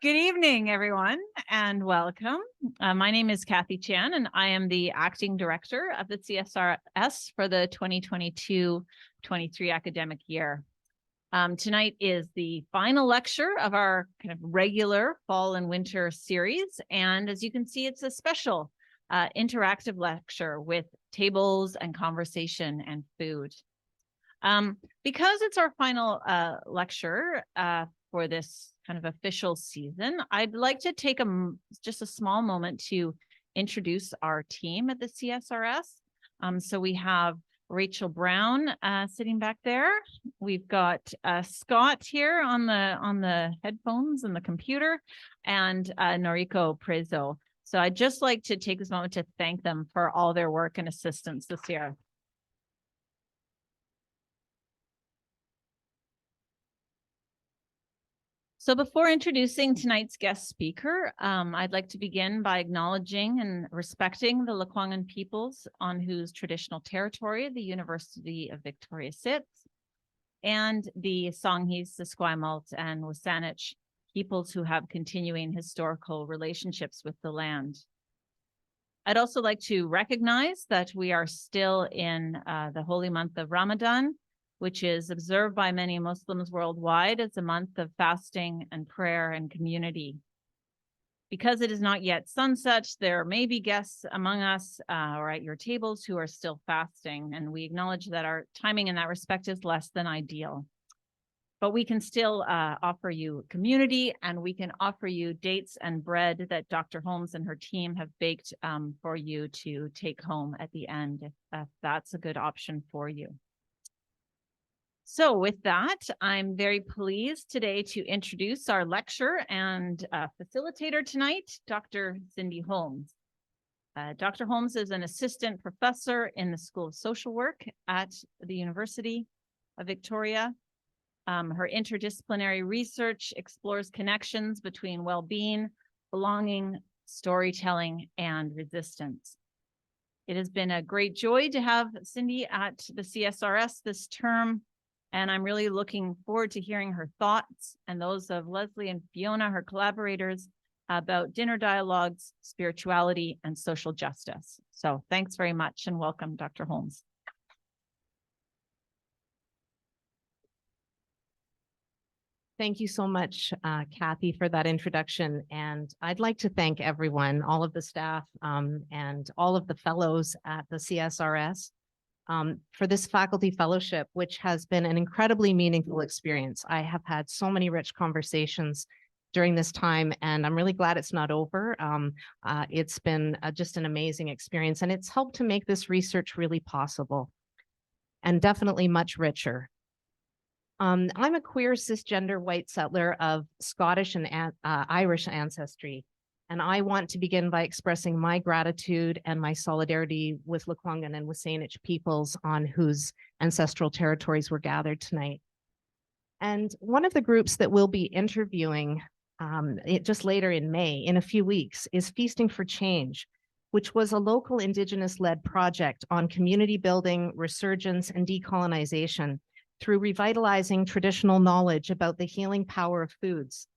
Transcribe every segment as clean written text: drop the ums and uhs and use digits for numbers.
Good evening, everyone, and welcome. My name is Kathy Chan, and I am the Acting Director of the CSRS for the 2022-23 academic year. Tonight is the final lecture of our kind of regular fall and winter series, and as you can see, it's a special interactive lecture with tables and conversation and food. Because it's our final lecture for this kind of official season, I'd like to take just a small moment to introduce our team at the CSRS. So we have Rachel Brown sitting back there. We've got Scott here on the headphones and the computer, and Noriko Prezo. So I'd just like to take this moment to thank them for all their work and assistance this year. So before introducing tonight's guest speaker, I'd like to begin by acknowledging and respecting the Lekwungen peoples on whose traditional territory the University of Victoria sits, and the Songhees, the Esquimalt, and Wasanich peoples who have continuing historical relationships with the land. I'd also like to recognize that we are still in the holy month of Ramadan, which is observed by many Muslims worldwide as a month of fasting and prayer and community. Because it is not yet sunset, there may be guests among us or at your tables who are still fasting, and we acknowledge that our timing in that respect is less than ideal. But we can still offer you community, and we can offer you dates and bread that Dr. Holmes and her team have baked for you to take home at the end, if that's a good option for you. So with that, I'm very pleased today to introduce our lecturer and facilitator tonight, Dr. Cindy Holmes. Dr. Holmes is an assistant professor in the School of Social Work at the University of Victoria. Her interdisciplinary research explores connections between well-being, belonging, storytelling, and resistance. It has been a great joy to have Cindy at the CSRS this term, and I'm really looking forward to hearing her thoughts and those of Leslie and Fiona, her collaborators, about dinner dialogues, spirituality, and social justice. So thanks very much and welcome, Dr. Holmes. Thank you so much, Kathy, for that introduction. And I'd like to thank everyone, all of the staff and all of the fellows at the CSRS for this faculty fellowship, which has been an incredibly meaningful experience. I have had so many rich conversations during this time, and I'm really glad it's not over. It's been just an amazing experience, and it's helped to make this research really possible and definitely much richer. I'm a queer cisgender white settler of Scottish and Irish ancestry, and I want to begin by expressing my gratitude and my solidarity with Lekwungen and Wasanich peoples on whose ancestral territories were gathered tonight. And one of the groups that we'll be interviewing just later in May, in a few weeks, is Feasting for Change, which was a local Indigenous-led project on community building, resurgence, and decolonization through revitalizing traditional knowledge about the healing power of foods.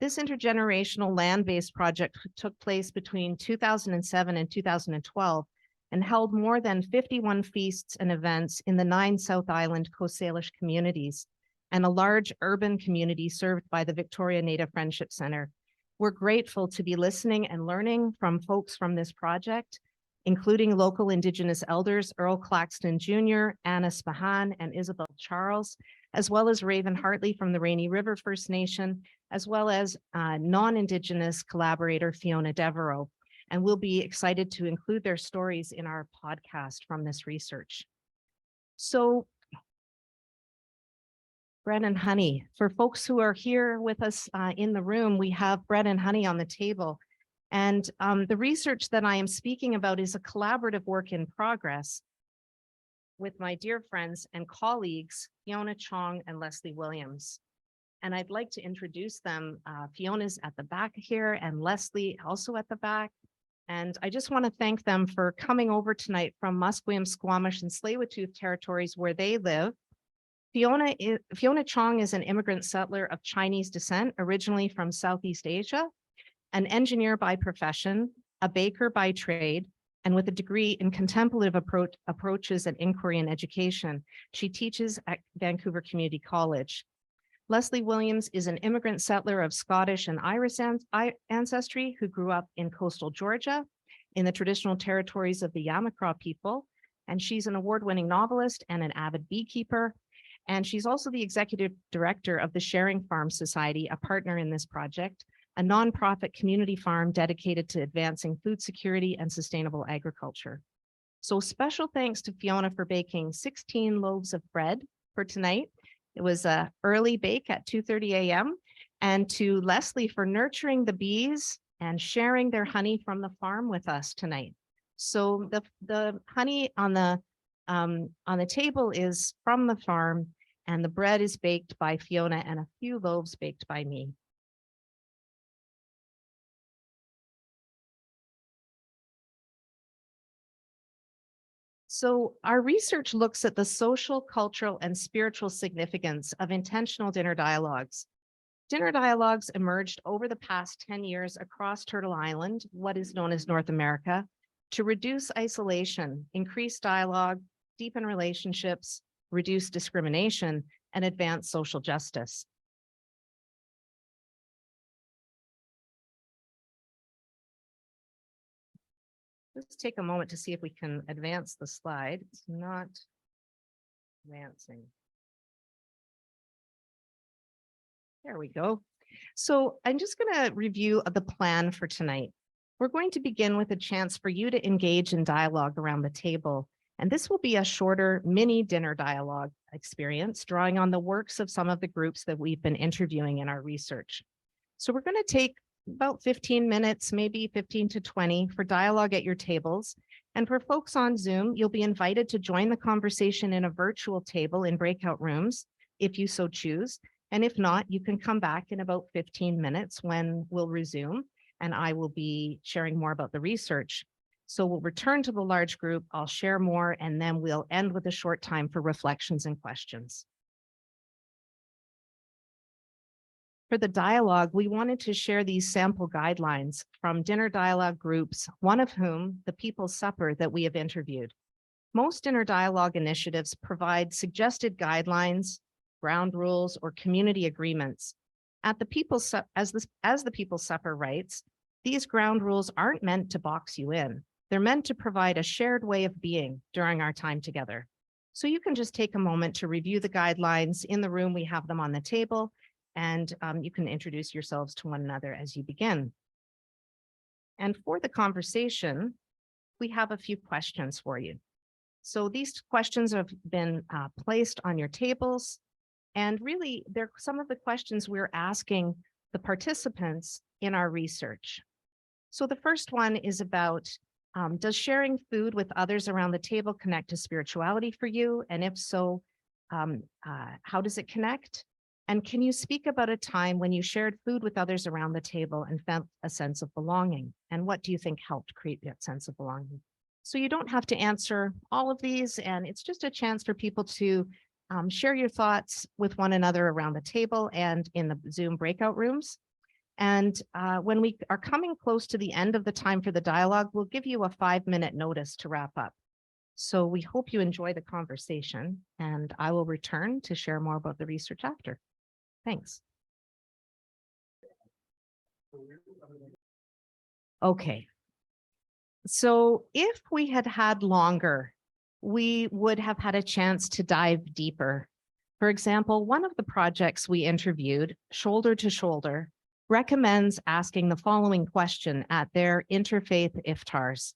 This intergenerational land-based project took place between 2007 and 2012 and held more than 51 feasts and events in the 9 South Island Coast Salish communities and a large urban community served by the Victoria Native Friendship Centre. We're grateful to be listening and learning from folks from this project, including local Indigenous elders, Earl Claxton Jr., Anna Spahan, and Isabel Charles, as well as Raven Hartley from the Rainy River First Nation, as well as non-Indigenous collaborator Fiona Devereaux. And we'll be excited to include their stories in our podcast from this research. So, bread and honey. For folks who are here with us in the room, we have bread and honey on the table. And the research that I am speaking about is a collaborative work in progress with my dear friends and colleagues, Fiona Chong and Leslie Williams. And I'd like to introduce them. Fiona's at the back here and Leslie also at the back. And I just want to thank them for coming over tonight from Musqueam, Squamish, and Tsleil-Waututh territories where they live Fiona Chong is an immigrant settler of Chinese descent, originally from Southeast Asia, an engineer by profession, a baker by trade, and with a degree in contemplative approaches and inquiry in education. She teaches at Vancouver Community College. Leslie Williams is an immigrant settler of Scottish and Irish ancestry who grew up in coastal Georgia in the traditional territories of the Yamacraw people. And she's an award-winning novelist and an avid beekeeper. And she's also the executive director of the Sharing Farm Society, a partner in this project, a nonprofit community farm dedicated to advancing food security and sustainable agriculture. So special thanks to Fiona for baking 16 loaves of bread for tonight. It was an early bake at 2:30 a.m. And to Leslie for nurturing the bees and sharing their honey from the farm with us tonight. So the honey on the table is from the farm, and the bread is baked by Fiona and a few loaves baked by me. So our research looks at the social, cultural, and spiritual significance of intentional dinner dialogues. Dinner dialogues emerged over the past 10 years across Turtle Island, what is known as North America, to reduce isolation, increase dialogue, deepen relationships, reduce discrimination, and advance social justice. Let's take a moment to see if we can advance the slide. It's not advancing. There we go. So I'm just going to review the plan for tonight. We're going to begin with a chance for you to engage in dialogue around the table. And this will be a shorter mini dinner dialogue experience, drawing on the works of some of the groups that we've been interviewing in our research. So we're going to take about 15 minutes, maybe 15 to 20 for dialogue at your tables. And for folks on Zoom, you'll be invited to join the conversation in a virtual table in breakout rooms, if you so choose. And if not, you can come back in about 15 minutes when we'll resume, and I will be sharing more about the research. So we'll return to the large group, I'll share more, and then we'll end with a short time for reflections and questions. For the dialogue, we wanted to share these sample guidelines from dinner dialogue groups, one of whom, the People's Supper, that we have interviewed. Most dinner dialogue initiatives provide suggested guidelines, ground rules, or community agreements. At the People's as the People's Supper writes, these ground rules aren't meant to box you in. They're meant to provide a shared way of being during our time together. So you can just take a moment to review the guidelines. In the room, we have them on the table, and you can introduce yourselves to one another as you begin. And for the conversation, we have a few questions for you. So these questions have been placed on your tables. And really, they're some of the questions we're asking the participants in our research. So the first one is about, does sharing food with others around the table connect to spirituality for you? And if so, how does it connect? And can you speak about a time when you shared food with others around the table and felt a sense of belonging? And what do you think helped create that sense of belonging? So you don't have to answer all of these, and it's just a chance for people to share your thoughts with one another around the table and in the Zoom breakout rooms. And when we are coming close to the end of the time for the dialogue, we'll give you a 5-minute notice to wrap up. So we hope you enjoy the conversation, and I will return to share more about the research after. Thanks. Okay. So if we had had longer, we would have had a chance to dive deeper. For example, one of the projects we interviewed, Shoulder to Shoulder, recommends asking the following question at their interfaith iftars.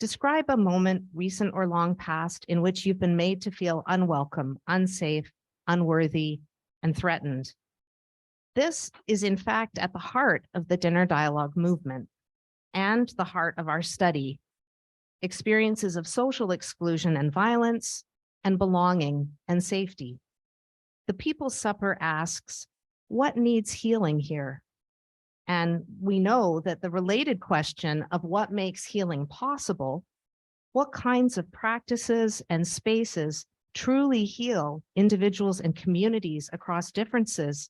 Describe a moment, recent or long past, in which you've been made to feel unwelcome, unsafe, unworthy, and threatened. This is in fact at the heart of the dinner dialogue movement and the heart of our study. Experiences of social exclusion and violence, and belonging and safety. The People's Supper asks, what needs healing here? And we know that the related question of what makes healing possible, what kinds of practices and spaces truly heal individuals and communities across differences?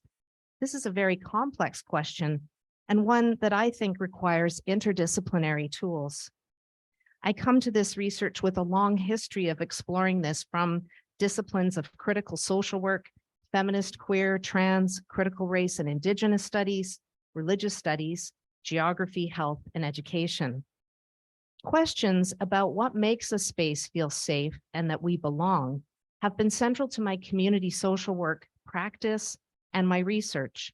This is a very complex question and one that I think requires interdisciplinary tools. I come to this research with a long history of exploring this from disciplines of critical social work, feminist, queer, trans, critical race and indigenous studies, religious studies, geography, health, and education. Questions about what makes a space feel safe and that we belong have been central to my community social work practice and my research.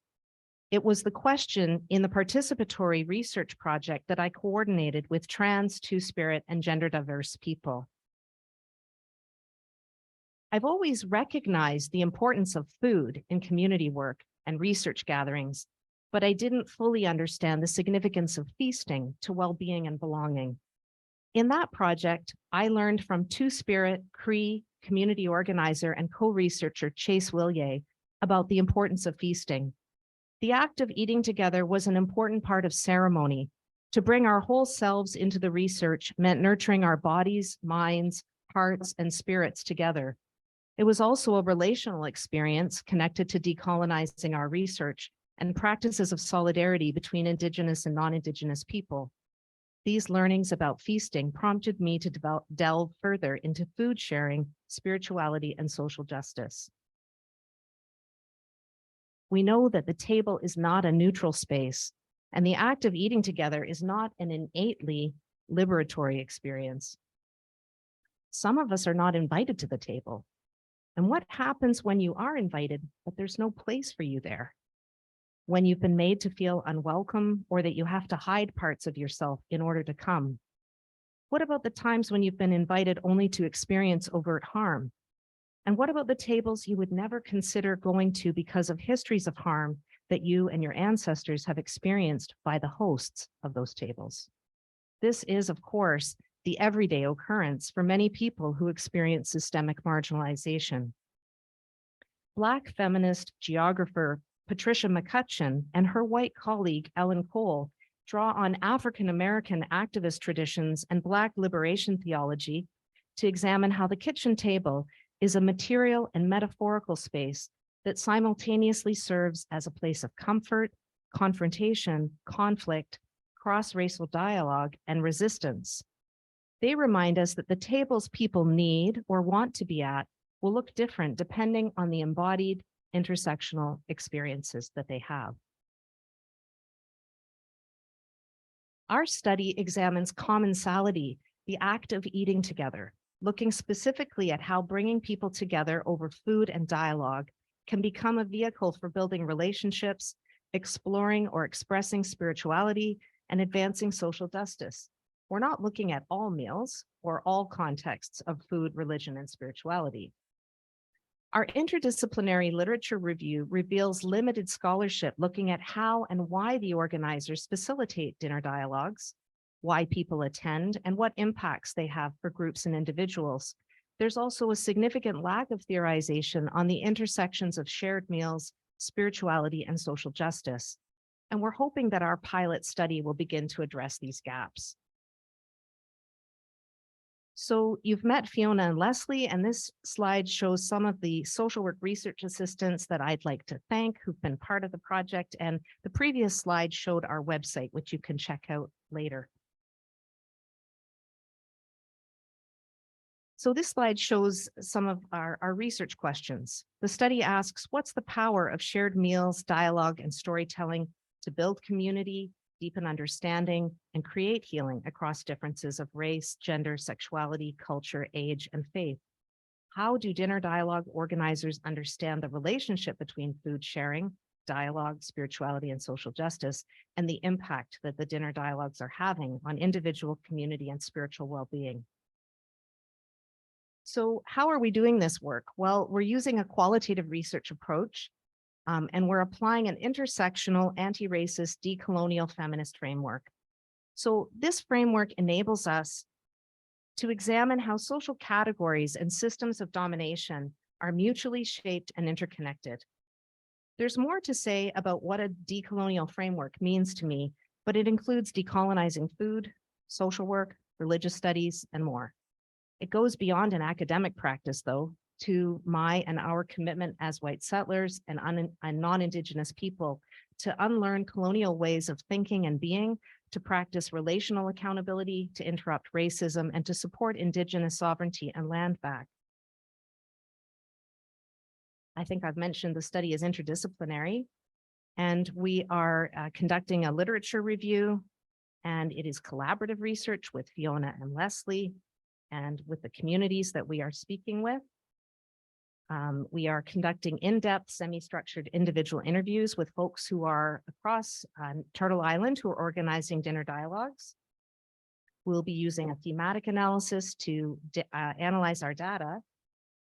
It was the question in the participatory research project that I coordinated with trans, two-spirit, and gender diverse people. I've always recognized the importance of food in community work and research gatherings, but I didn't fully understand the significance of feasting to well-being and belonging. In that project, I learned from two-spirit Cree community organizer and co-researcher Chase Willier about the importance of feasting. The act of eating together was an important part of ceremony. To bring our whole selves into the research meant nurturing our bodies, minds, hearts, and spirits together. It was also a relational experience connected to decolonizing our research and practices of solidarity between Indigenous and non-Indigenous people. These learnings about feasting prompted me to delve further into food sharing, spirituality, and social justice. We know that the table is not a neutral space, and the act of eating together is not an innately liberatory experience. Some of us are not invited to the table. And what happens when you are invited, but there's no place for you there? When you've been made to feel unwelcome or that you have to hide parts of yourself in order to come? What about the times when you've been invited only to experience overt harm? And what about the tables you would never consider going to because of histories of harm that you and your ancestors have experienced by the hosts of those tables? This is, of course, the everyday occurrence for many people who experience systemic marginalization. Black feminist geographer Patricia McCutcheon and her white colleague Ellen Cole draw on African-American activist traditions and Black liberation theology to examine how the kitchen table is a material and metaphorical space that simultaneously serves as a place of comfort, confrontation, conflict, cross-racial dialogue, and resistance. They remind us that the tables people need or want to be at will look different depending on the embodied intersectional experiences that they have. Our study examines commensality, the act of eating together, looking specifically at how bringing people together over food and dialogue can become a vehicle for building relationships, exploring or expressing spirituality, and advancing social justice. We're not looking at all meals or all contexts of food, religion, and spirituality. Our interdisciplinary literature review reveals limited scholarship looking at how and why the organizers facilitate dinner dialogues, why people attend, and what impacts they have for groups and individuals. There's also a significant lack of theorization on the intersections of shared meals, spirituality, and social justice. And we're hoping that our pilot study will begin to address these gaps. So you've met Fiona and Leslie, and this slide shows some of the social work research assistants that I'd like to thank who've been part of the project. And the previous slide showed our website, which you can check out later. So this slide shows some of our research questions. The study asks, what's the power of shared meals, dialogue, and storytelling to build community, deepen understanding, and create healing across differences of race, gender, sexuality, culture, age, and faith? How do dinner dialogue organizers understand the relationship between food sharing, dialogue, spirituality, and social justice, and the impact that the dinner dialogues are having on individual, community, and spiritual well-being? So how are we doing this work? Well, we're using a qualitative research approach, and we're applying an intersectional, anti-racist, decolonial feminist framework. So this framework enables us to examine how social categories and systems of domination are mutually shaped and interconnected. There's more to say about what a decolonial framework means to me, but it includes decolonizing food, social work, religious studies, and more. It goes beyond an academic practice, though, to my and our commitment as white settlers and non-Indigenous people to unlearn colonial ways of thinking and being, to practice relational accountability, to interrupt racism, and to support Indigenous sovereignty and land back. I think I've mentioned the study is interdisciplinary, and we are conducting a literature review, and it is collaborative research with Fiona and Leslie and with the communities that we are speaking with. We are conducting in-depth, semi-structured individual interviews with folks who are across Turtle Island who are organizing dinner dialogues. We'll be using a thematic analysis to analyze our data,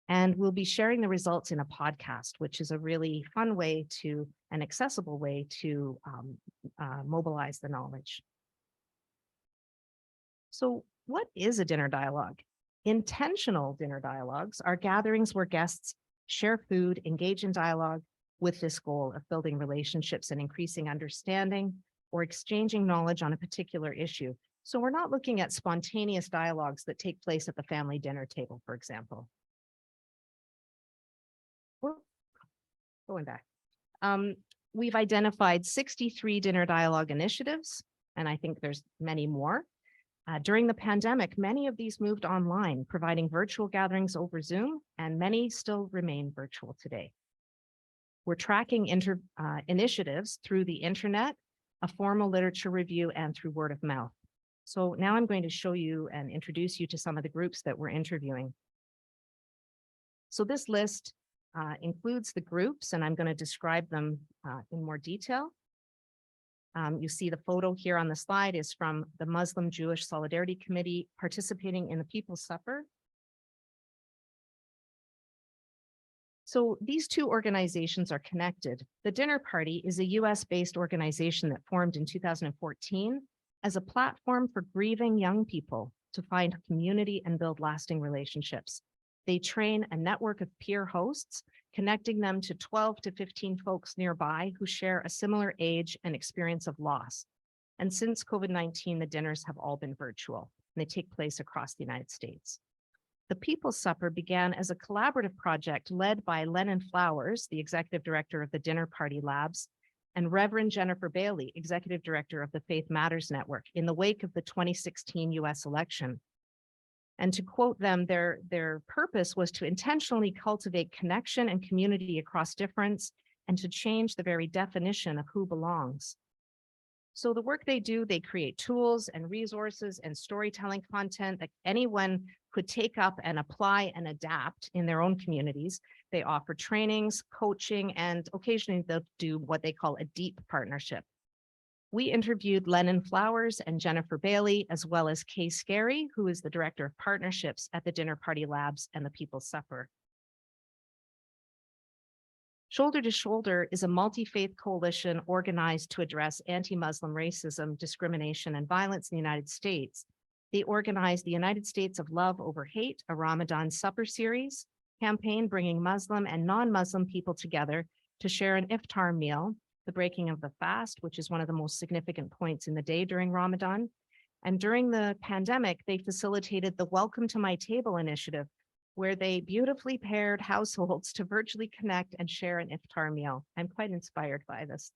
and we'll be sharing the results in a podcast, which is a really fun way to, an accessible way to mobilize the knowledge. So what is a dinner dialogue? Intentional dinner dialogues are gatherings where guests share food, engage in dialogue with this goal of building relationships and increasing understanding or exchanging knowledge on a particular issue. So we're not looking at spontaneous dialogues that take place at the family dinner table, for example. We're going back. We've identified 63 dinner dialogue initiatives, and I think there's many more. During the pandemic, many of these moved online, providing virtual gatherings over Zoom, and many still remain virtual today. We're tracking initiatives through the internet, a formal literature review, and through word of mouth. So now I'm going to show you and introduce you to some of the groups that we're interviewing. So this list includes the groups, and I'm going to describe them in more detail. You see the photo here on the slide is from the Muslim Jewish Solidarity Committee participating in the People's Supper. So these two organizations are connected. The Dinner Party is a US-based organization that formed in 2014 as a platform for grieving young people to find community and build lasting relationships. They train a network of peer hosts, connecting them to 12 to 15 folks nearby who share a similar age and experience of loss. And since COVID-19, the dinners have all been virtual, and they take place across the United States. The People's Supper began as a collaborative project led by Lennon Flowers, the executive director of the Dinner Party Labs, and Reverend Jennifer Bailey, executive director of the Faith Matters Network, in the wake of the 2016 US election. And to quote them, their purpose was to intentionally cultivate connection and community across difference and to change the very definition of who belongs. So the work they do, they create tools and resources and storytelling content that anyone could take up and apply and adapt in their own communities. They offer trainings, coaching, and occasionally they'll do what they call a deep partnership. We interviewed Lennon Flowers and Jennifer Bailey, as well as Kay Scary, who is the director of partnerships at the Dinner Party Labs and the People's Supper. Shoulder to Shoulder is a multi-faith coalition organized to address anti-Muslim racism, discrimination, and violence in the United States. They organized the United States of Love Over Hate, a Ramadan supper series campaign bringing Muslim and non-Muslim people together to share an iftar meal, the breaking of the fast, which is one of the most significant points in the day during Ramadan. And during the pandemic, they facilitated the Welcome to My Table initiative, where they beautifully paired households to virtually connect and share an iftar meal. I'm quite inspired by this,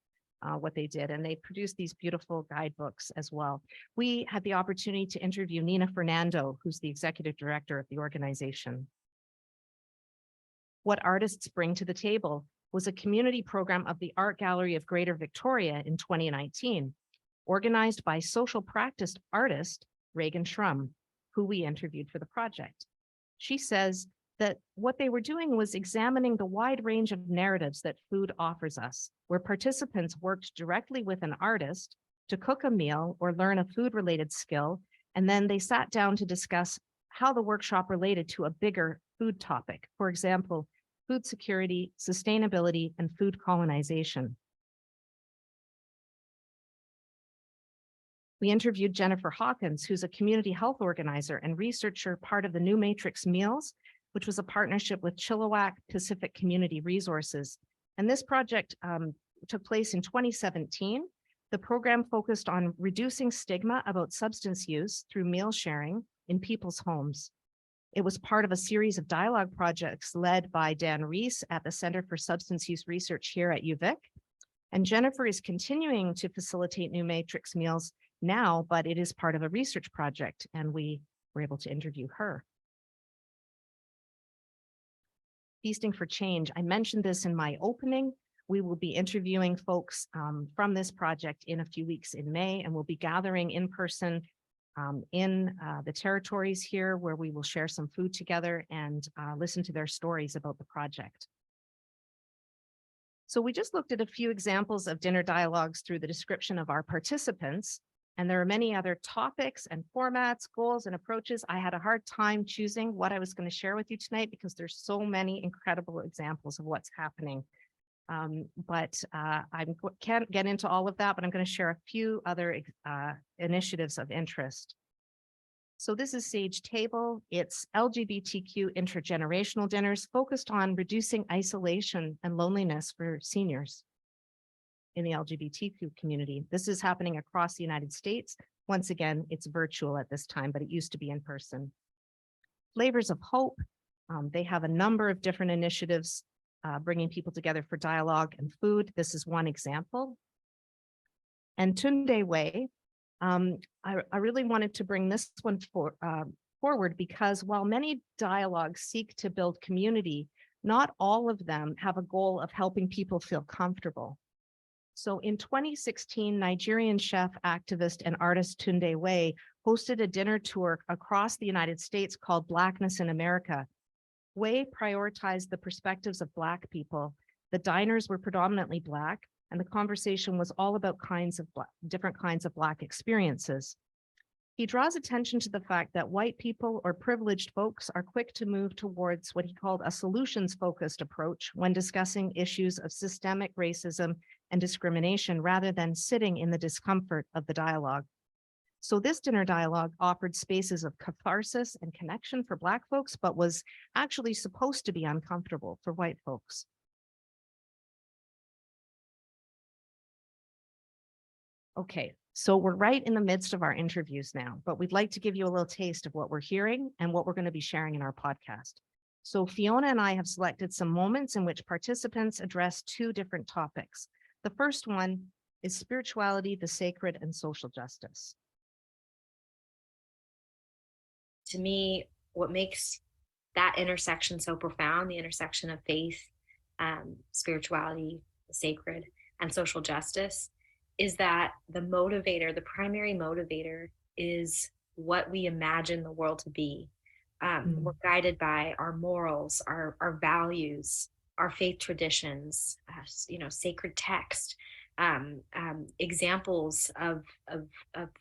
what they did, and they produced these beautiful guidebooks as well. We had the opportunity to interview Nina Fernando, who's the executive director of the organization. What artists bring to the table was a community program of the Art Gallery of Greater Victoria in 2019, organized by social practice artist Reagan Shrum, who we interviewed for the project. She says that what they were doing was examining the wide range of narratives that food offers us, where participants worked directly with an artist to cook a meal or learn a food-related skill, and then they sat down to discuss how the workshop related to a bigger food topic. For example, food security, sustainability, and food colonization. We interviewed Jennifer Hawkins, who's a community health organizer and researcher, part of the New Matrix Meals, which was a partnership with Chilliwack Pacific Community Resources. And this project took place in 2017. The program focused on reducing stigma about substance use through meal sharing in people's homes. It was part of a series of dialogue projects led by Dan Reese at the Center for Substance Use Research here at UVic. And Jennifer is continuing to facilitate New Matrix meals now, but it is part of a research project, and we were able to interview her. Feasting for Change. I mentioned this in my opening. We will be interviewing folks from this project in a few weeks in May, and we'll be gathering in person in the territories here, where we will share some food together and listen to their stories about the project. So we just looked at a few examples of dinner dialogues through the description of our participants, and there are many other topics and formats, goals and approaches. I had a hard time choosing what I was going to share with you tonight because there's so many incredible examples of what's happening. I can't get into all of that, but I'm going to share a few other initiatives of interest. So this is Sage Table. It's LGBTQ intergenerational dinners focused on reducing isolation and loneliness for seniors in the LGBTQ community. This is happening across the United States. Once again, it's virtual at this time, but it used to be in person. Flavors of Hope. They have a number of different initiatives bringing people together for dialogue and food. This is one example. And Tunde Way. I really wanted to bring this one forward because while many dialogues seek to build community, not all of them have a goal of helping people feel comfortable. So in 2016, Nigerian chef, activist, and artist Tunde Way hosted a dinner tour across the United States called Blackness in America. Way prioritized the perspectives of Black people. The diners were predominantly Black, and the conversation was all about different kinds of Black experiences. He draws attention to the fact that white people or privileged folks are quick to move towards what he called a solutions-focused approach when discussing issues of systemic racism and discrimination rather than sitting in the discomfort of the dialogue. So this dinner dialogue offered spaces of catharsis and connection for Black folks, but was actually supposed to be uncomfortable for white folks. Okay, so we're right in the midst of our interviews now, but we'd like to give you a little taste of what we're hearing and what we're going to be sharing in our podcast. So Fiona and I have selected some moments in which participants address two different topics. The first one is spirituality, the sacred, and social justice. To me, what makes that intersection so profound, the intersection of faith, spirituality, the sacred, and social justice, is that the motivator, the primary motivator, is what we imagine the world to be. We're guided by our morals, our values, our faith traditions, sacred text, examples of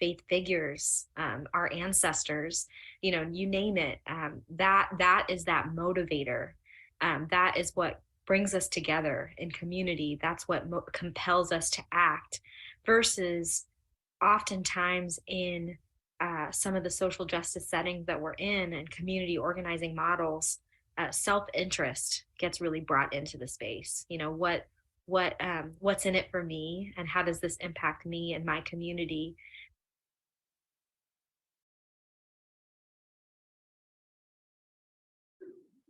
faith figures, our ancestors, you name it. That is that motivator. That is what brings us together in community. That's what compels us to act, versus oftentimes in some of the social justice settings that we're in and community organizing models, self-interest gets really brought into the space. What's in it for me, and how does this impact me and my community?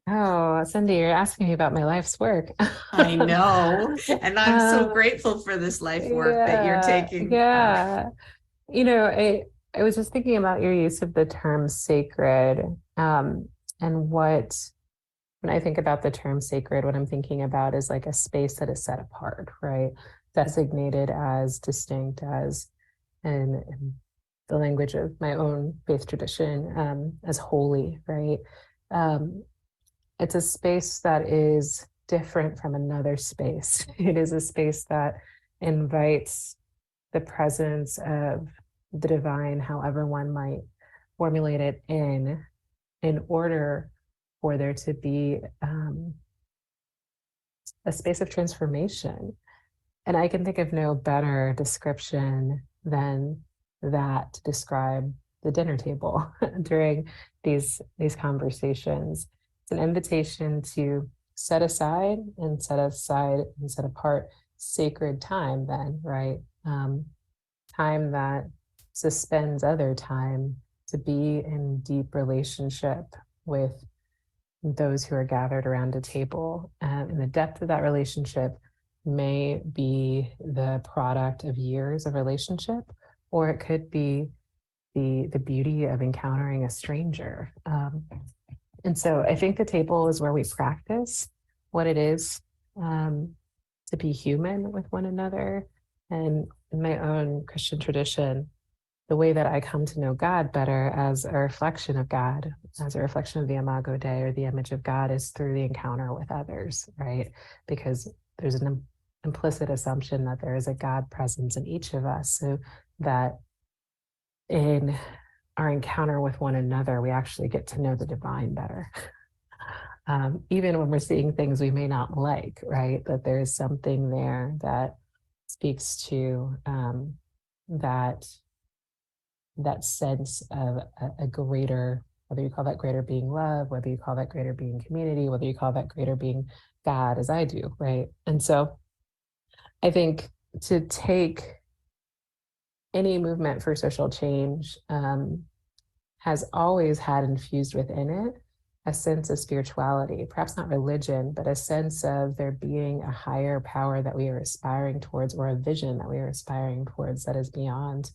Oh, Cindy, you're asking me about my life's work. I know. And I'm so grateful for this life work that you're taking. Yeah. I was just thinking about your use of the term sacred, and when I think about the term sacred, what I'm thinking about is like a space that is set apart, right? Designated as distinct as, in the language of my own faith tradition, as holy, right? It's a space that is different from another space. It is a space that invites the presence of the divine, however one might formulate it in order for there to be a space of transformation. And I can think of no better description than that to describe the dinner table during these conversations. It's an invitation to set aside and set apart sacred time then, right? Time that suspends other time to be in deep relationship with those who are gathered around a table. And the depth of that relationship may be the product of years of relationship, or it could be the beauty of encountering a stranger. And so I think the table is where we practice what it is to be human with one another. And in my own Christian tradition, the way that I come to know God better as a reflection of God, as a reflection of the Imago Dei, or the image of God, is through the encounter with others, right? Because there's an implicit assumption that there is a God presence in each of us, so that in our encounter with one another, we actually get to know the divine better. Even when we're seeing things we may not like, right? That there is something there that speaks to that sense of a greater, whether you call that greater being love, whether you call that greater being community, whether you call that greater being God, as I do, right? And so I think to take any movement for social change has always had infused within it a sense of spirituality, perhaps not religion, but a sense of there being a higher power that we are aspiring towards, or a vision that we are aspiring towards that is beyond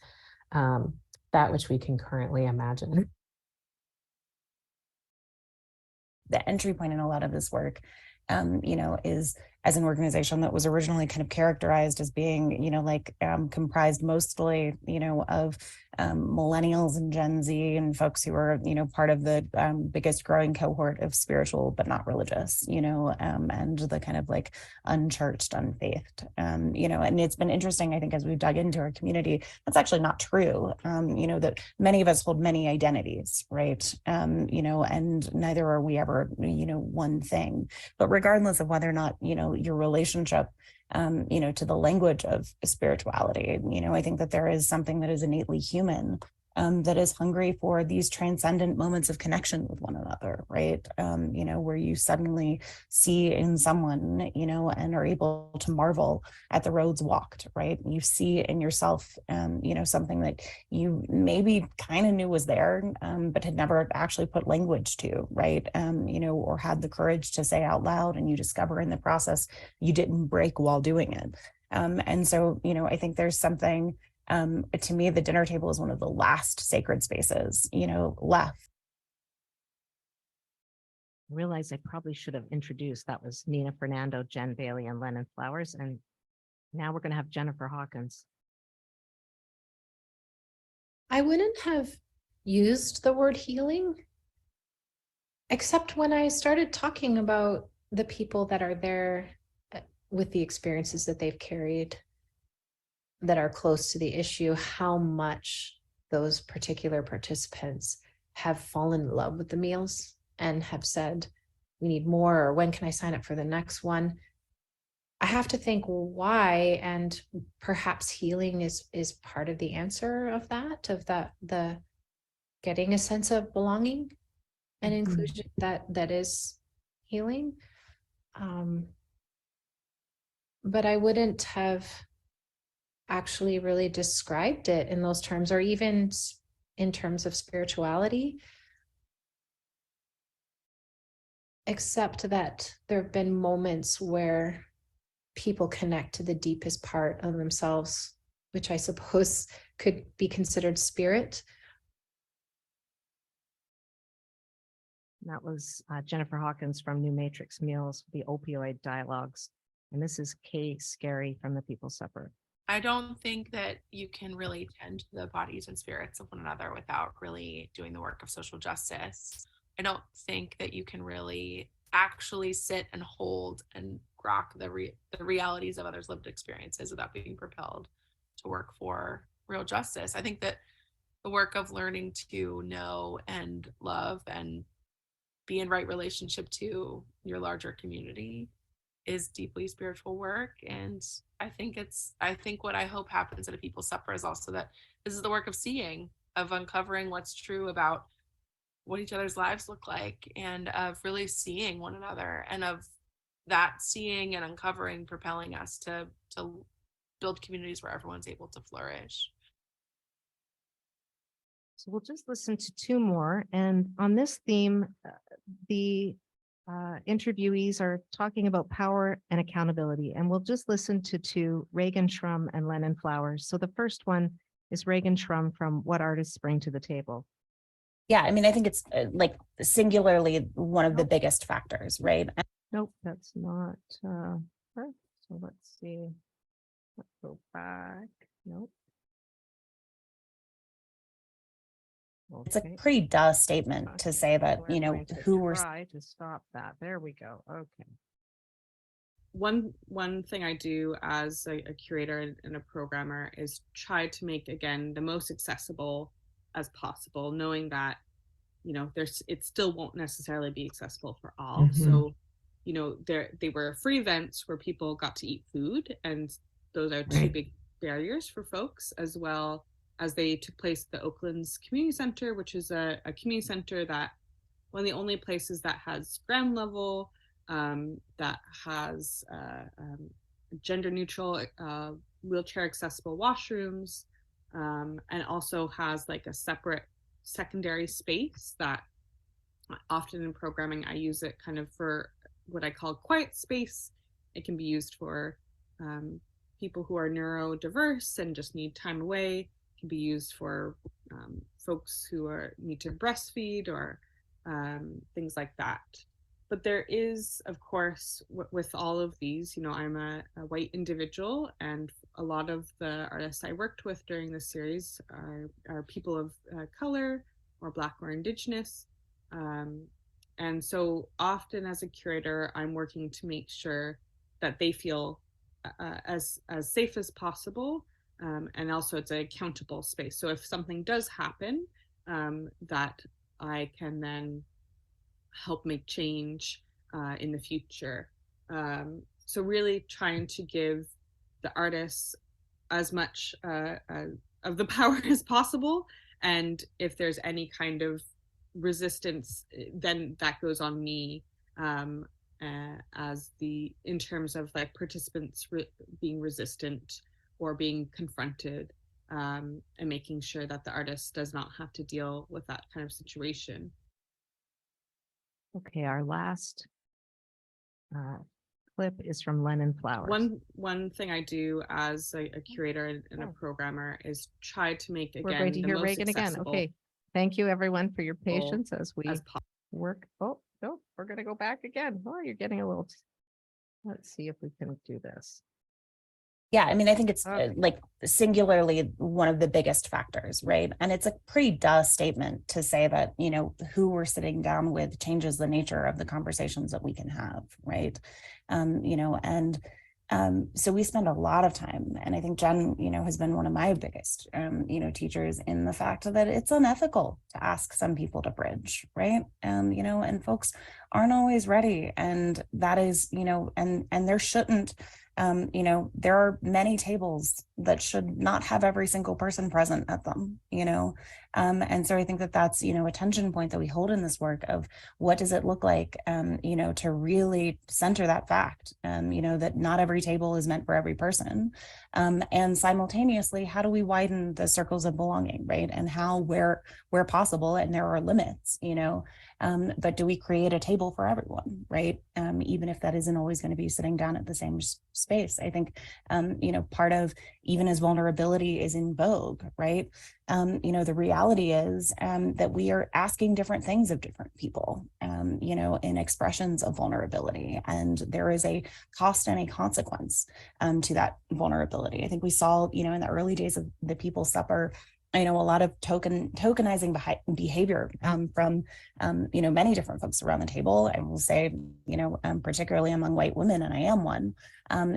that which we can currently imagine. The entry point in a lot of this work, is as an organization that was originally kind of characterized as being, comprised mostly, of millennials and Gen Z and folks who are, part of the biggest growing cohort of spiritual but not religious, and the kind of like unchurched, unfaithed, and it's been interesting, I think, as we've dug into our community, that's actually not true, that many of us hold many identities, right? And neither are we ever, one thing. But regardless of whether or not, your relationship, to the language of spirituality, I think that there is something that is innately human, that is hungry for these transcendent moments of connection with one another, right? Where you suddenly see in someone, and are able to marvel at the roads walked, right? You see in yourself, something that you maybe kind of knew was there, but had never actually put language to, right? Or had the courage to say out loud, and you discover in the process you didn't break while doing it. And so, I think there's something, to me, the dinner table is one of the last sacred spaces, left. I realize I probably should have introduced, that was Nina Fernando, Jen Bailey, and Lennon Flowers. And now we're going to have Jennifer Hawkins. I wouldn't have used the word healing, except when I started talking about the people that are there with the experiences that they've carried, that are close to the issue, how much those particular participants have fallen in love with the meals and have said, we need more, or when can I sign up for the next one? I have to think why, and perhaps healing is part of the answer of that, the getting a sense of belonging and inclusion that is healing. But I wouldn't have actually really described it in those terms, or even in terms of spirituality, except that there have been moments where people connect to the deepest part of themselves, which I suppose could be considered spirit. That was Jennifer Hawkins from New Matrix Meals, the opioid dialogues. And this is Kay Scary from the People's Supper. I don't think that you can really tend to the bodies and spirits of one another without really doing the work of social justice. I don't think that you can really actually sit and hold and grok the realities of others' lived experiences without being propelled to work for real justice. I think that the work of learning to know and love and be in right relationship to your larger community is deeply spiritual work. And I think what I hope happens at a People's Supper is also that this is the work of seeing, of uncovering what's true about what each other's lives look like, and of really seeing one another, and of that seeing and uncovering propelling us to build communities where everyone's able to flourish. So we'll just listen to two more. And on this theme, the interviewees are talking about power and accountability. And we'll just listen to two, Reagan Schrum and Lennon Flowers. So the first one is Reagan Schrum from What Artists Bring to the Table. Yeah, I mean, I think it's like singularly one of the biggest factors, right? Nope, that's not her. So let's see. Let's go back. Nope. It's a Okay. pretty duh statement to say that, We're you know, going to who we're try to stop that. There we go. Okay. One thing I do as a curator and a programmer is try to make, again, the most accessible as possible, knowing that, you know, it still won't necessarily be accessible for all. So, you know, they were free events where people got to eat food, and those are two big barriers for folks, as well as they took place at the Oaklands Community Center, which is a community center that one of the only places that has ground level, that has gender neutral, wheelchair accessible washrooms, and also has like a separate secondary space that often in programming I use it kind of for what I call quiet space. It can be used for people who are neurodiverse and just need time away. It can be used for folks who need to breastfeed or things like that. But there is, of course, with all of these, you know, I'm a white individual, and a lot of the artists I worked with during this series are people of color or Black or Indigenous. And so often as a curator, I'm working to make sure that they feel as safe as possible. And also it's an accountable space. So if something does happen, that I can then help make change in the future. So really trying to give the artists as much of the power as possible. And if there's any kind of resistance, then that goes on me in terms of like participants being resistant or being confronted, and making sure that the artist does not have to deal with that kind of situation. Okay, our last clip is from Lennon Flowers. One thing I do as a curator and a programmer is try to make, again, We're going to the hear most Reagan again. accessible Okay, thank you everyone for your patience as we as possible. work. Oh, no, we're going to go back again. Oh, you're getting a little. Let's see if we can do this. Yeah, I mean, I think it's Okay. like singularly one of the biggest factors, right? And it's a pretty duh statement to say that, you know, who we're sitting down with changes the nature of the conversations that we can have, right? You know, and so we spend a lot of time, and I think Jen, you know, has been one of my biggest, you know, teachers in the fact that it's unethical to ask some people to bridge, right? You know, and folks aren't always ready, and that is, you know, and there shouldn't. You know, there are many tables that should not have every single person present at them, you know, and so I think that that's, you know, a tension point that we hold in this work of what does it look like, you know, to really center that fact, you know, that not every table is meant for every person, and simultaneously, how do we widen the circles of belonging, right? And how, where possible, and there are limits, you know, but do we create a table for everyone, right? Even if that isn't always going to be sitting down at the same space. I think, you know, part of, even as vulnerability is in vogue, right? You know, the reality is that we are asking different things of different people, you know, in expressions of vulnerability. And there is a cost and a consequence to that vulnerability. I think we saw, you know, in the early days of the People's Supper, I know a lot of tokenizing behavior from, you know, many different folks around the table. I will say, you know, particularly among white women, and I am one,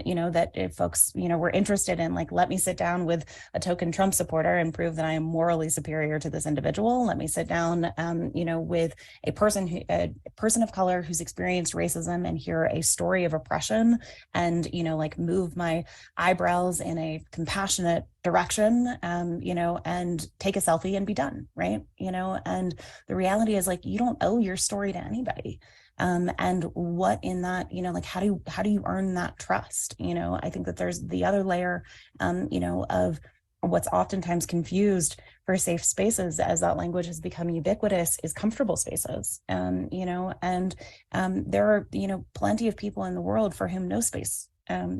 you know, that if folks, you know, were interested in like, let me sit down with a token Trump supporter and prove that I am morally superior to this individual. Let me sit down, you know, with a person of color who's experienced racism and hear a story of oppression and, you know, like move my eyebrows in a compassionate direction, you know, and take a selfie and be done, right? You know, and the reality is like, you don't owe your story to anybody. And what in that, you know, like, how do you earn that trust? You know, I think that there's the other layer, you know, of what's oftentimes confused for safe spaces as that language has become ubiquitous is comfortable spaces. You know, and there are, you know, plenty of people in the world for whom no space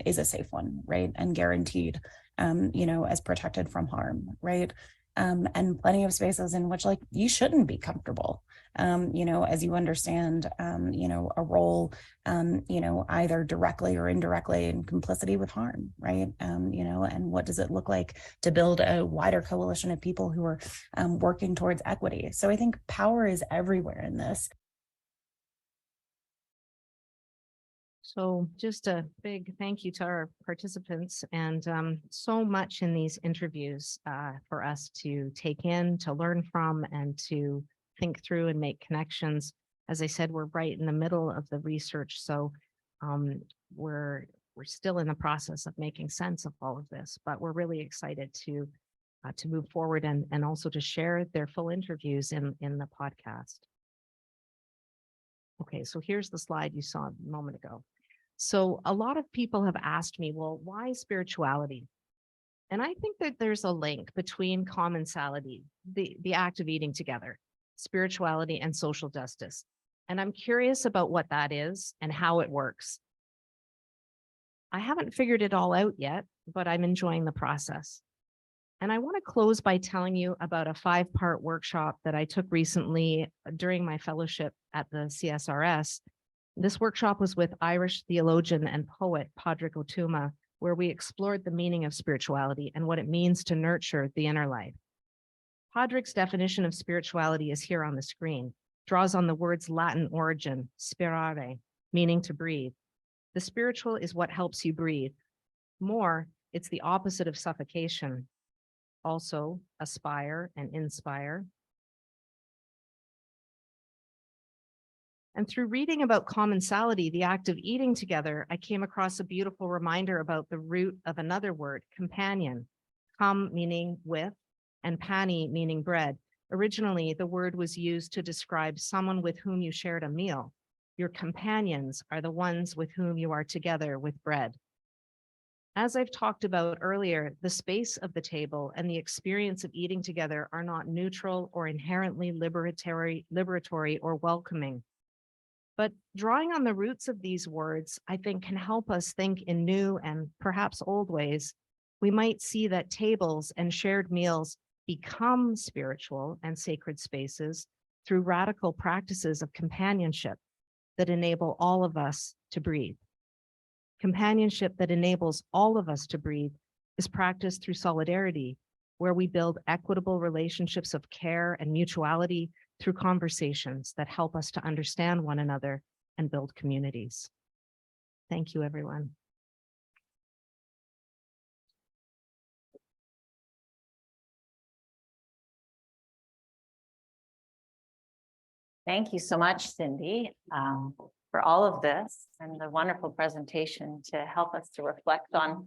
is a safe one, right? And guaranteed, you know, as protected from harm, right? And plenty of spaces in which, like, you shouldn't be comfortable, you know, as you understand, you know, a role, you know, either directly or indirectly in complicity with harm, right? You know, and what does it look like to build a wider coalition of people who are working towards equity? So I think power is everywhere in this. So just a big thank you to our participants, and so much in these interviews for us to take in, to learn from, and to think through and make connections. As I said, we're right in the middle of the research, so we're still in the process of making sense of all of this, but we're really excited to move forward and also to share their full interviews in the podcast. Okay, so here's the slide you saw a moment ago. So a lot of people have asked me, well, why spirituality? And I think that there's a link between commensality, the act of eating together, spirituality, and social justice. And I'm curious about what that is and how it works. I haven't figured it all out yet, but I'm enjoying the process. And I want to close by telling you about a 5-part workshop that I took recently during my fellowship at the CSRS. This workshop was with Irish theologian and poet Padraig Ó Tuama, where we explored the meaning of spirituality and what it means to nurture the inner life. Padraig's definition of spirituality is here on the screen, draws on the word's Latin origin, spirare, meaning to breathe. The spiritual is what helps you breathe. More, it's the opposite of suffocation. Also, aspire and inspire. And through reading about commensality, the act of eating together, I came across a beautiful reminder about the root of another word, companion. Com meaning with, and pani meaning bread. Originally, the word was used to describe someone with whom you shared a meal. Your companions are the ones with whom you are together with bread. As I've talked about earlier, the space of the table and the experience of eating together are not neutral or inherently liberatory or welcoming. But drawing on the roots of these words, I think, can help us think in new and perhaps old ways. We might see that tables and shared meals become spiritual and sacred spaces through radical practices of companionship that enable all of us to breathe. Companionship that enables all of us to breathe is practiced through solidarity, where we build equitable relationships of care and mutuality through conversations that help us to understand one another and build communities. Thank you, everyone. Thank you so much, Cindy, for all of this and the wonderful presentation to help us to reflect on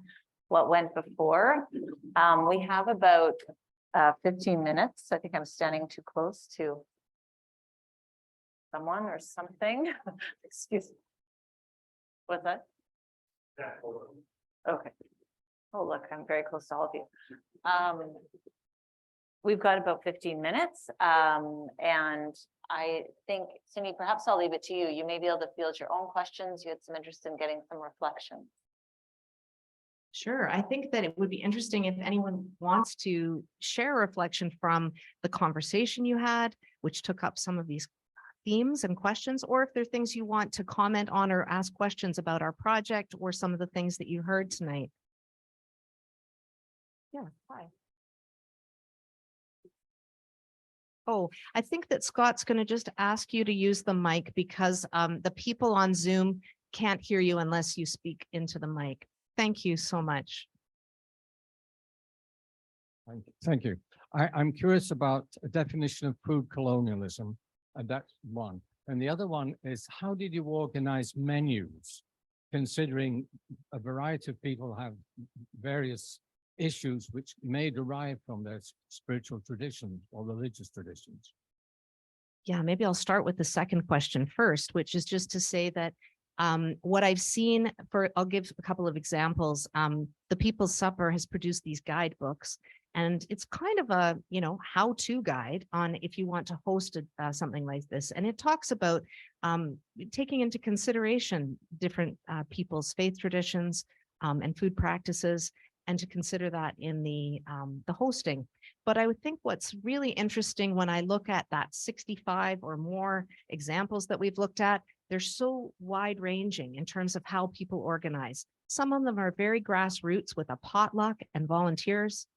what went before. We have about 15 minutes. I think I'm standing too close to someone or something. Excuse me. What's that? Okay. Oh, look, I'm very close to all of you. We've got about 15 minutes. And I think, Cindy, perhaps I'll leave it to you. You may be able to field your own questions. You had some interest in getting some reflection. Sure. I think that it would be interesting if anyone wants to share a reflection from the conversation you had, which took up some of these themes and questions, or if there are things you want to comment on or ask questions about our project or some of the things that you heard tonight. Yeah, hi. Oh, I think that Scott's going to just ask you to use the mic because the people on Zoom can't hear you unless you speak into the mic. Thank you so much. Thank you. I'm curious about a definition of food colonialism, and that's one. And the other one is, how did you organize menus, considering a variety of people have various issues which may derive from their spiritual traditions or religious traditions? Yeah, maybe I'll start with the second question first, which is just to say that what I've seen I'll give a couple of examples. The People's Supper has produced these guidebooks, And it's kind of a, how-to guide on if you want to host something like this. And it talks about taking into consideration different people's faith traditions and food practices, and to consider that in the hosting. But I would think what's really interesting when I look at that 65 or more examples that we've looked at, they're so wide ranging in terms of how people organize. Some of them are very grassroots with a potluck and volunteers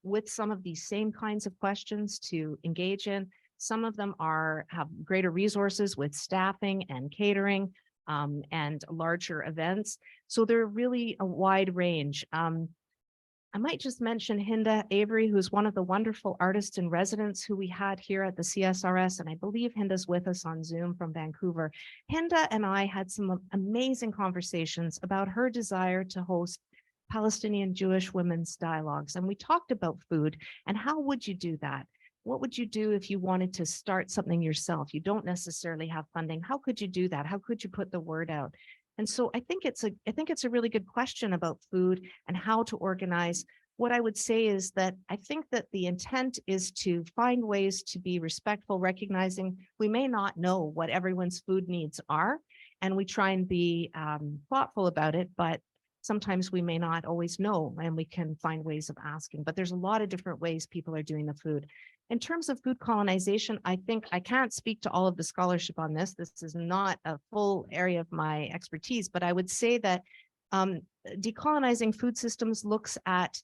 with some of these same kinds of questions to engage in. Some of them have greater resources with staffing and catering and larger events. So they're really a wide range. I might just mention Hinda Avery, who's one of the wonderful artists in residence who we had here at the CSRS. And I believe Hinda's with us on Zoom from Vancouver. Hinda and I had some amazing conversations about her desire to host Palestinian Jewish women's dialogues. And we talked about food and how would you do that? What would you do if you wanted to start something yourself? You don't necessarily have funding. How could you do that? How could you put the word out? And so I think it's a really good question about food and how to organize. What I would say is that I think that the intent is to find ways to be respectful, recognizing we may not know what everyone's food needs are, and we try and be thoughtful about it, but sometimes we may not always know, and we can find ways of asking. But there's a lot of different ways people are doing the food. In terms of food colonization, I think I can't speak to all of the scholarship on this. This is not a full area of my expertise, but I would say that decolonizing food systems looks at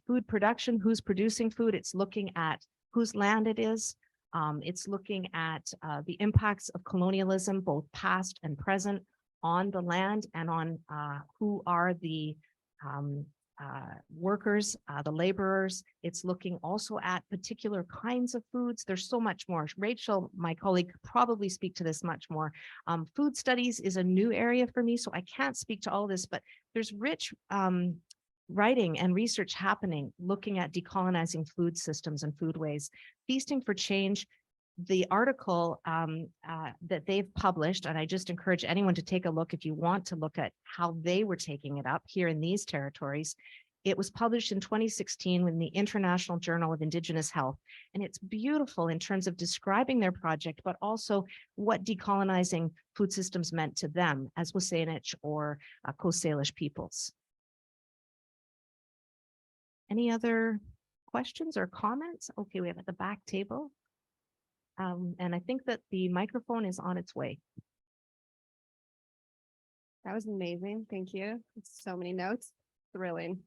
food production, who's producing food. It's looking at whose land it is. It's looking at the impacts of colonialism, both past and present, on the land and on who are the workers, the laborers. It's looking also at particular kinds of foods. There's so much more. Rachel, my colleague, could probably speak to this much more. Food studies is a new area for me, so I can't speak to all this, but there's rich writing and research happening looking at decolonizing food systems and foodways. Feasting for Change, the article that they've published, and I just encourage anyone to take a look if you want to look at how they were taking it up here in these territories. It was published in 2016 in the International Journal of Indigenous Health, and it's beautiful in terms of describing their project, but also what decolonizing food systems meant to them as WSÁNEĆ or Coast Salish peoples. Any other questions or comments? Okay, we have at the back table. And I think that the microphone is on its way. That was amazing. Thank you. So many notes. Thrilling.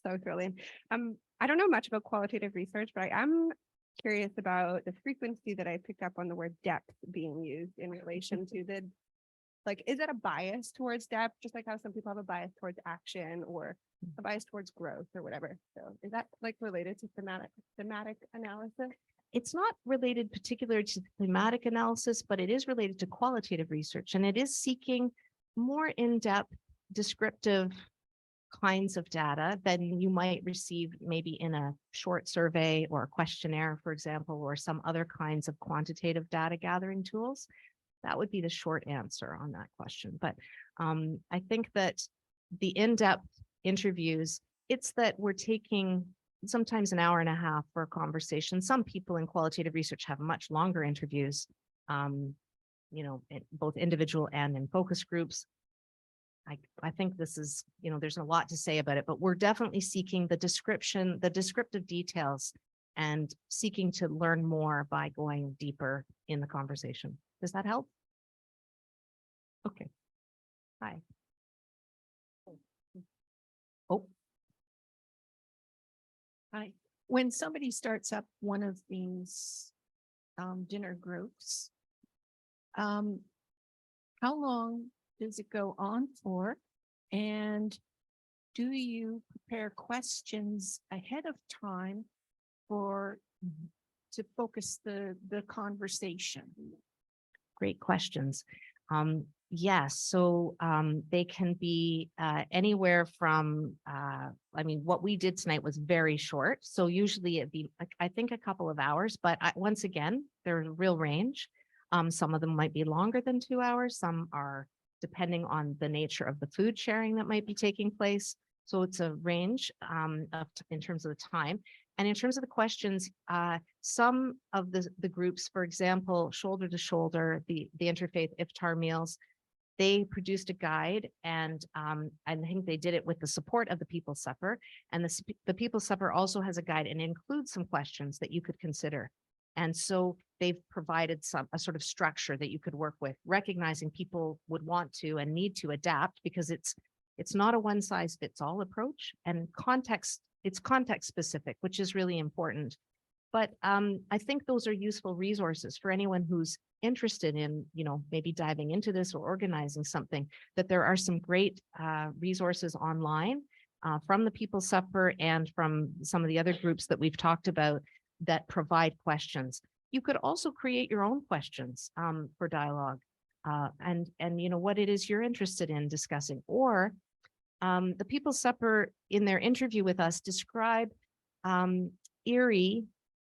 So thrilling. I don't know much about qualitative research, but I am curious about the frequency that I picked up on the word depth being used in relation to is it a bias towards depth, just like how some people have a bias towards action or a bias towards growth or whatever? So is that related to thematic analysis? It's not related particularly to thematic analysis, but it is related to qualitative research, and it is seeking more in-depth descriptive kinds of data than you might receive maybe in a short survey or a questionnaire, for example, or some other kinds of quantitative data gathering tools. That would be the short answer on that question. But I think that the in-depth interviews, it's that we're taking sometimes an hour and a half for a conversation. Some people in qualitative research have much longer interviews, both individual and in focus groups. I think this is, there's a lot to say about it, but we're definitely seeking the descriptive details and seeking to learn more by going deeper in the conversation. Does that help? Okay. Hi. Oh. Hi. When somebody starts up one of these dinner groups, how long does it go on for? And do you prepare questions ahead of time to focus the conversation? Great questions. Yes, so they can be anywhere from, what we did tonight was very short. So usually it'd be, I think, a couple of hours, but once again, there's a real range. Some of them might be longer than 2 hours. Some are depending on the nature of the food sharing that might be taking place. So it's a range in terms of the time. And in terms of the questions, some of the groups, for example, Shoulder to Shoulder, the Interfaith Iftar Meals, they produced a guide, and I think they did it with the support of the People's Supper. And the People's Supper also has a guide and includes some questions that you could consider. And so they've provided a sort of structure that you could work with, recognizing people would want to and need to adapt, because it's not a one size fits all approach, and it's context specific, which is really important. But I think those are useful resources for anyone who's interested in, maybe diving into this or organizing something, that there are some great resources online from the People's Supper and from some of the other groups that we've talked about that provide questions. You could also create your own questions for dialogue and what it is you're interested in discussing. Or the People's Supper, in their interview with us, describe Erie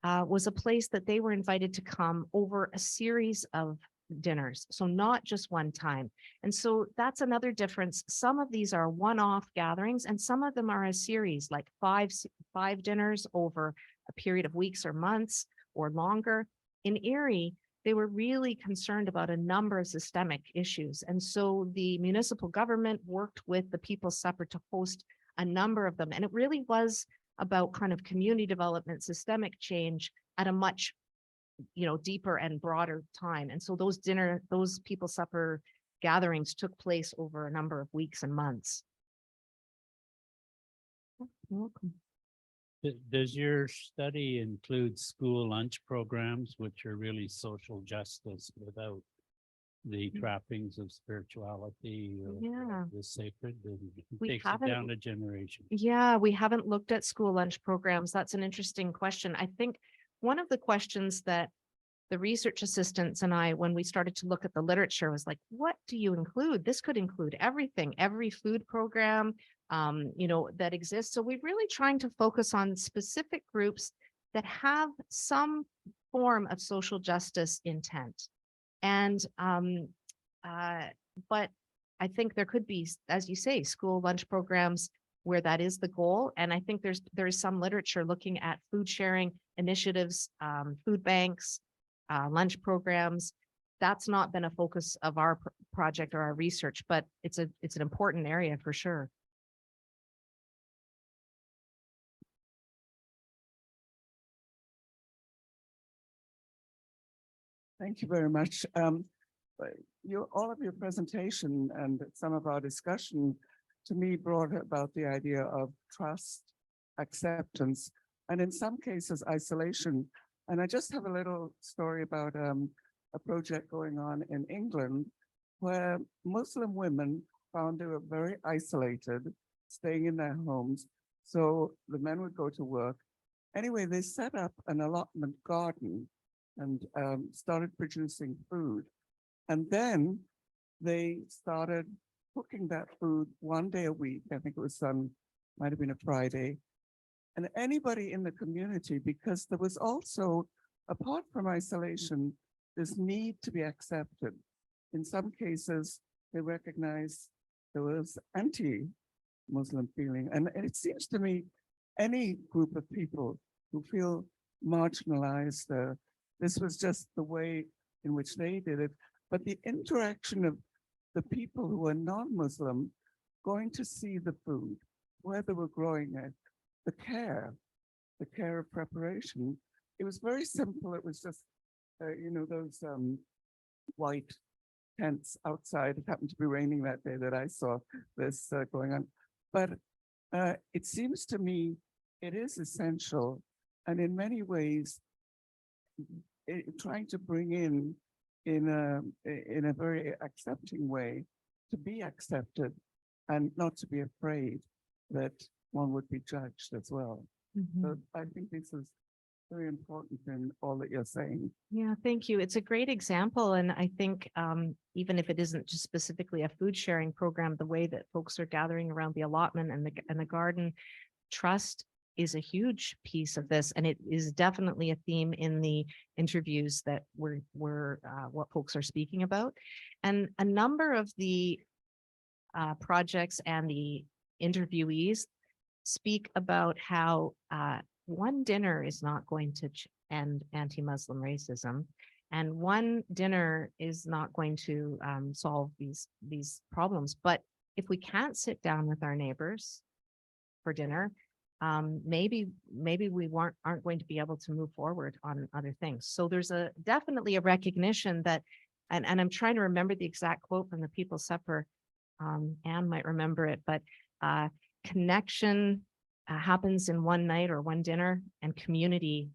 was a place that they were invited to come over a series of dinners, so not just one time. And so that's another difference. Some of these are one-off gatherings, and some of them are a series, like five dinners over a period of weeks or months or longer. In Erie, they were really concerned about a number of systemic issues. And so the municipal government worked with the People's Supper to host a number of them. And it really was about kind of community development, systemic change at a much, deeper and broader time. And so those People's Supper gatherings took place over a number of weeks and months. You're welcome. Does your study include school lunch programs, which are really social justice without the trappings of spirituality or Yeah. the sacred? And We takes it haven't- down a generation. Yeah, we haven't looked at school lunch programs. That's an interesting question. I think one of the questions that the research assistants and I, when we started to look at the literature, was like, what do you include? This could include everything, every food program, that exists. So we're really trying to focus on specific groups that have some form of social justice intent. And, but I think there could be, as you say, school lunch programs where that is the goal. And I think there is some literature looking at food sharing initiatives, food banks, lunch programs. That's not been a focus of our project or our research, but it's an important area for sure. Thank you very much. All of your presentation and some of our discussion to me brought about the idea of trust, acceptance, and in some cases isolation. And I just have a little story about a project going on in England where Muslim women found they were very isolated, staying in their homes. So the men would go to work. Anyway, they set up an allotment garden and started producing food. And then they started cooking that food one day a week. I think it was might have been a Friday. And anybody in the community, because there was also, apart from isolation, this need to be accepted. In some cases, they recognized there was anti-Muslim feeling. And it seems to me, any group of people who feel marginalized, this was just the way in which they did it. But the interaction of the people who are non-Muslim going to see the food, where they were growing it, the care of preparation. It was very simple. It was just, those white tents outside. It happened to be raining that day that I saw this going on. But it seems to me it is essential, and in many ways, trying to bring in a very accepting way, to be accepted and not to be afraid that one would be judged as well. So I think this is very important in all that you're saying. Yeah, thank you. It's a great example. And I think even if it isn't just specifically a food sharing program, the way that folks are gathering around the allotment and the garden, trust is a huge piece of this. And it is definitely a theme in the interviews that were what folks are speaking about. And a number of the projects and the interviewees speak about how one dinner is not going to end anti-Muslim racism, and one dinner is not going to solve these problems. But if we can't sit down with our neighbors for dinner, maybe we aren't going to be able to move forward on other things. So there's definitely a recognition that, and I'm trying to remember the exact quote from the People's Supper. Anne might remember it, but connection happens in one night or one dinner, and community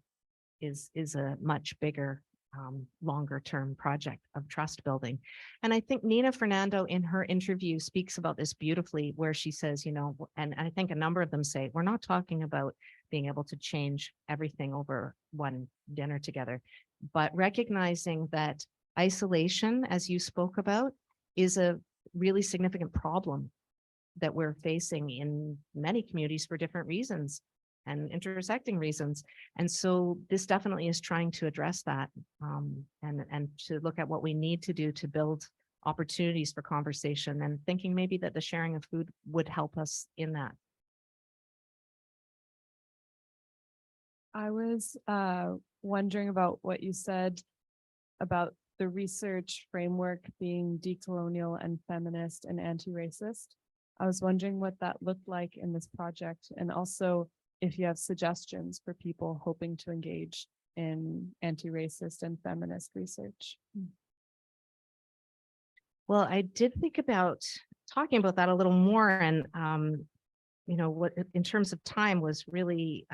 is a much bigger, longer term project of trust building. And I think Nina Fernando in her interview speaks about this beautifully, where she says, and I think a number of them say, we're not talking about being able to change everything over one dinner together, but recognizing that isolation, as you spoke about, is a really significant problem that we're facing in many communities for different reasons and intersecting reasons. And so this definitely is trying to address that, and to look at what we need to do to build opportunities for conversation, and thinking maybe that the sharing of food would help us in that. I was wondering about what you said about the research framework being decolonial and feminist and anti-racist. I was wondering what that looked like in this project, and also if you have suggestions for people hoping to engage in anti-racist and feminist research. Well, I did think about talking about that a little more, and what in terms of time was really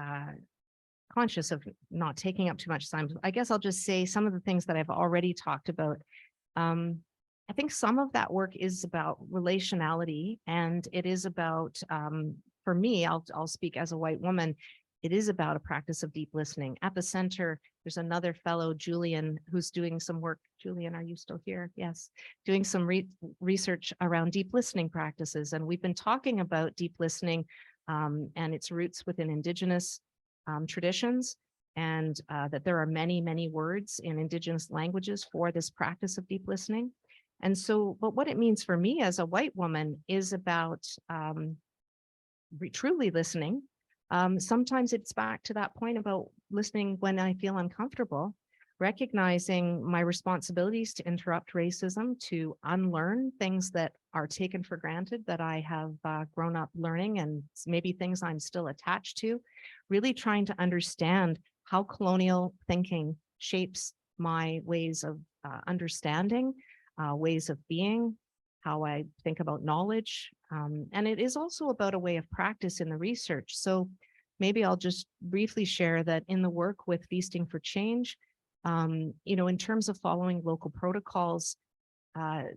conscious of not taking up too much time. I guess I'll just say some of the things that I've already talked about. I think some of that work is about relationality, and it is about, for me, I'll speak as a white woman, it is about a practice of deep listening. At the center, there's another fellow, Julian, who's doing some work. Julian, are you still here? Yes. Doing some research around deep listening practices. And we've been talking about deep listening and its roots within Indigenous traditions, and that there are many, many words in Indigenous languages for this practice of deep listening. And so, but what it means for me as a white woman is about truly listening. Sometimes it's back to that point about listening when I feel uncomfortable, recognizing my responsibilities to interrupt racism, to unlearn things that are taken for granted that I have grown up learning, and maybe things I'm still attached to, really trying to understand how colonial thinking shapes my ways of understanding, ways of being, how I think about knowledge. And it is also about a way of practice in the research. So maybe I'll just briefly share that in the work with Feasting for Change, in terms of following local protocols, I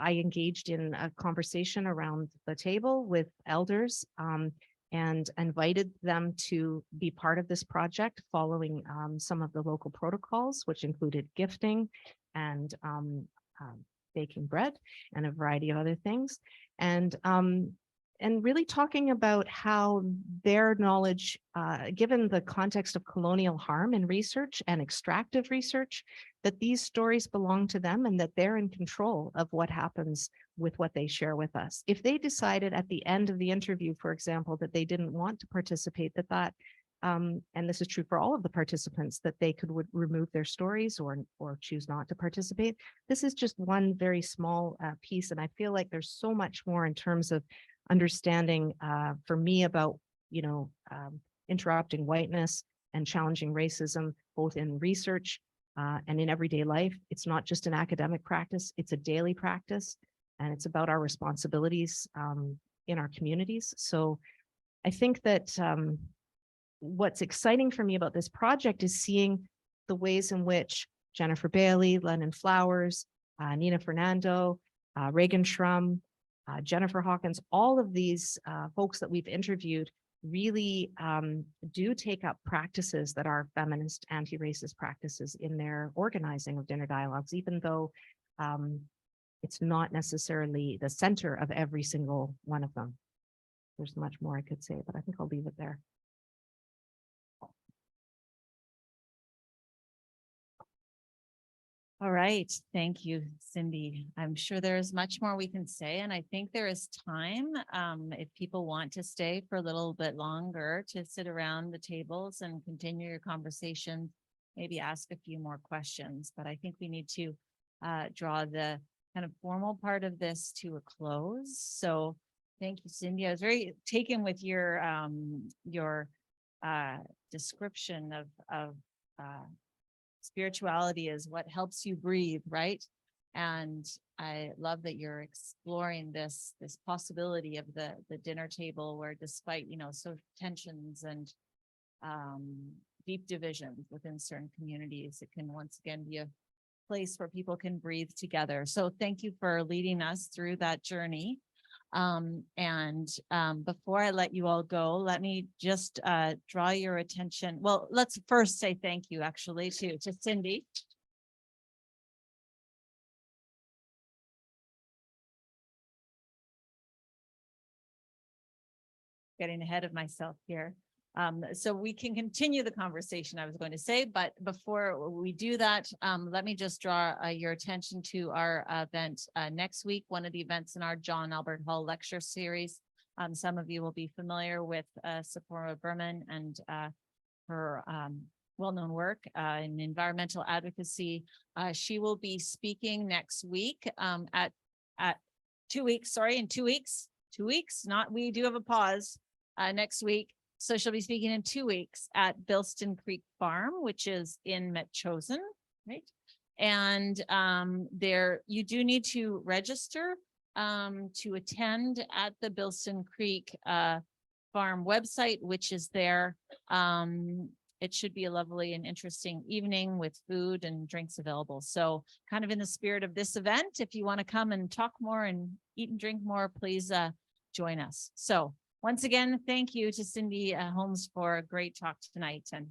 engaged in a conversation around the table with elders and invited them to be part of this project following some of the local protocols, which included gifting and baking bread and a variety of other things. And really talking about how their knowledge, given the context of colonial harm in research and extractive research, that these stories belong to them and that they're in control of what happens with what they share with us. If they decided at the end of the interview, for example, that they didn't want to participate, and this is true for all of the participants, that they could remove their stories or choose not to participate. This is just one very small piece. And I feel like there's so much more in terms of understanding for me about, interrupting whiteness and challenging racism, both in research and in everyday life. It's not just an academic practice, it's a daily practice, and it's about our responsibilities in our communities. So I think that what's exciting for me about this project is seeing the ways in which Jennifer Bailey, Lennon Flowers, Nina Fernando, Reagan Shrum, Jennifer Hawkins, all of these folks that we've interviewed really do take up practices that are feminist, anti-racist practices in their organizing of dinner dialogues, even though it's not necessarily the center of every single one of them. There's much more I could say, but I think I'll leave it there. All right, thank you, Cindy. I'm sure there is much more we can say, and I think there is time, if people want to stay for a little bit longer to sit around the tables and continue your conversation, maybe ask a few more questions, but I think we need to draw the kind of formal part of this to a close. So thank you, Cindy. I was very taken with your description of spirituality is what helps you breathe, right? And I love that you're exploring this possibility of the dinner table where, despite, you know, social tensions and deep divisions within certain communities, it can once again be a place where people can breathe together. So thank you for leading us through that journey. Before I let you all go, let me just draw your attention. Well, let's first say thank you actually to Cindy. Getting ahead of myself here. So we can continue the conversation I was going to say, but before we do that, let me just draw your attention to our event next week, one of the events in our John Albert Hall lecture series. Some of you will be familiar with Sephora Berman and her well-known work in environmental advocacy. She will be speaking next week at 2 weeks, in 2 weeks, we do have a pause next week. So she'll be speaking in 2 weeks at Bilston Creek Farm, which is in Metchosin, right? And there you do need to register to attend at the Bilston Creek Farm website, which is there. It should be a lovely and interesting evening with food and drinks available. So kind of in the spirit of this event, if you want to come and talk more and eat and drink more, please join us. So once again, thank you to Cindy Holmes for a great talk tonight, and